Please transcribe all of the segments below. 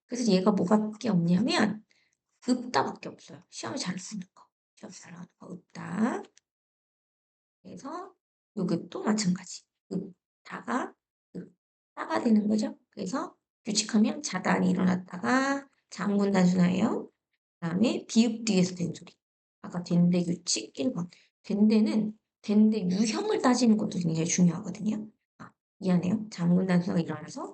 그래서 얘가 뭐밖에 없냐면 읍다밖에 없어요. 시험에 잘 나오는 거. 시험에 잘 나오는 거 읍다. 그래서 요것도 마찬가지. 읍다가 읍다가 되는 거죠. 그래서 규칙하면 자단이 일어났다가 장군 단순화예요. 그다음에 비읍 뒤에서 된 소리. 아까 된대 규칙 1번. 된대는 된대 유형을 따지는 것도 굉장히 중요하거든요. 아, 미안해요. 장군 단수가 일어나서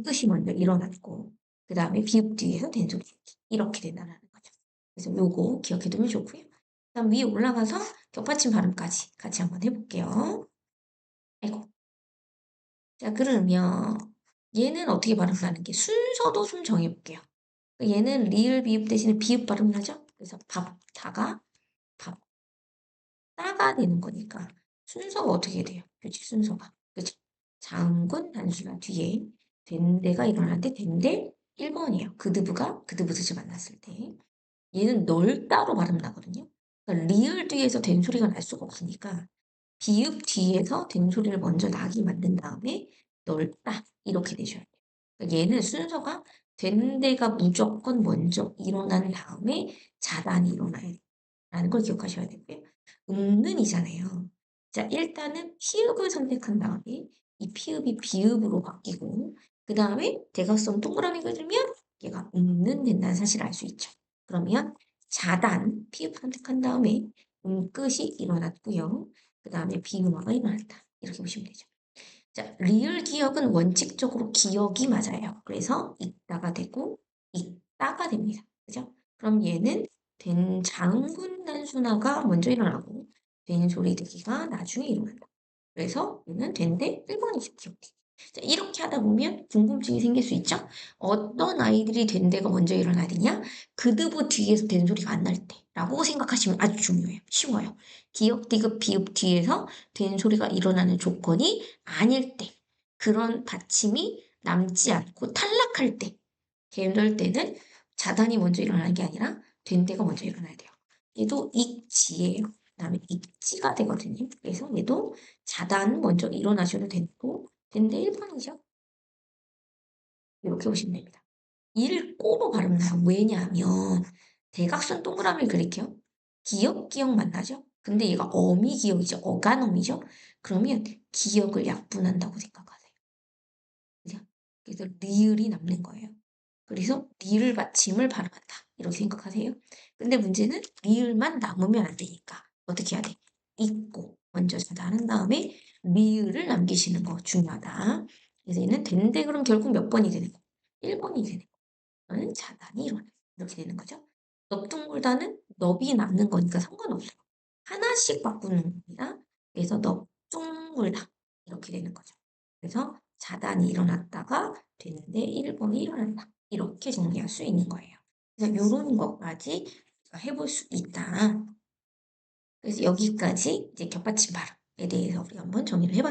뜻이 먼저 일어났고 그 다음에 비읍 뒤에서 된 소리. 이렇게 된다는 거죠. 그래서 요거 기억해두면 좋고요. 그다음 위에 올라가서 겹받침 발음까지 같이 한번 해볼게요. 아이고. 자, 그러면 얘는 어떻게 발음하는 게 순서도 좀 정해볼게요. 얘는 리을 비읍 대신에 비읍 발음을 하죠. 그래서 밥, 다가, 밥, 따가 되는 거니까 순서가 어떻게 돼요? 규칙 순서가. 그죠? 장군 단수가 뒤에 된대가 일어날 때 된대 1번이에요. 그드브가 그드브드즈 만났을 때. 얘는 넓다로 발음 나거든요. 그러니까 리을 뒤에서 된 소리가 날 수가 없으니까 비읍 뒤에서 된 소리를 먼저 나게 만든 다음에 넓다 이렇게 되셔야 돼요. 그러니까 얘는 순서가 된 데가 무조건 먼저 일어난 다음에 자단이 일어나야 돼요. 라는 걸 기억하셔야 되고요. 음는이잖아요. 자, 일단은 피읍을 선택한 다음에 이 피읍이 비읍으로 바뀌고 그 다음에 대각선 동그라미 그리면 얘가 음는 된다는 사실을 알 수 있죠. 그러면 자단, 피읍 선택한 다음에 끝이 일어났고요. 그 다음에 비음화가 일어났다. 이렇게 보시면 되죠. 자, 리을 기억은 원칙적으로 기억이 맞아요. 그래서 있다가 되고 있다가 됩니다. 그죠? 그럼 얘는 된 장군 단순화가 먼저 일어나고 된 소리 듣기가 나중에 일어난다. 그래서 얘는 된데 1번이죠. 기억되기. 자, 이렇게 하다 보면 궁금증이 생길 수 있죠? 어떤 아이들이 된데가 먼저 일어나야 되냐? 그드브 뒤에서 된 소리가 안 날 때. 라고 생각하시면 아주 중요해요. 쉬워요. 기역, 디귿, 비읍 뒤에서 된 소리가 일어나는 조건이 아닐 때. 그런 받침이 남지 않고 탈락할 때. 이럴 때는 자단이 먼저 일어나는 게 아니라 된데가 먼저 일어나야 돼요. 얘도 익지예요. 그다음에 익지가 되거든요. 그래서 얘도 자단 먼저 일어나셔도 되고 된데 1번이죠. 이렇게 보시면 됩니다. 일꼬로 발음 나요. 왜냐하면 대각선 동그라미를 그릴게요. 기역 만나죠? 근데 얘가 어미 기역이죠. 어간어미죠? 그러면 기역을 약분한다고 생각하세요. 그죠? 그래서 리을이 남는 거예요. 그래서 리을 받침을 발음한다. 이렇게 생각하세요. 근데 문제는 리을만 남으면 안 되니까 어떻게 해야 돼? 읽고 먼저 자단한 다음에 리을을 남기시는 거 중요하다. 그래서 얘는 된대 그럼 결국 몇 번이 되는 거? 1번이 되는 거. 그러면 자단이 일어나. 이렇게 되는 거죠. 넙둥굴다는 넙이 남는 거니까 상관없어요. 하나씩 바꾸는 겁니다. 그래서 넙둥굴다. 이렇게 되는 거죠. 그래서 자단이 일어났다가 되는데 1번이 일어난다. 이렇게 정리할 수 있는 거예요. 그래서 이런 것까지 해볼 수 있다. 그래서 여기까지 이제 겹받침 발음에 대해서 우리 한번 정리를 해봤습니다.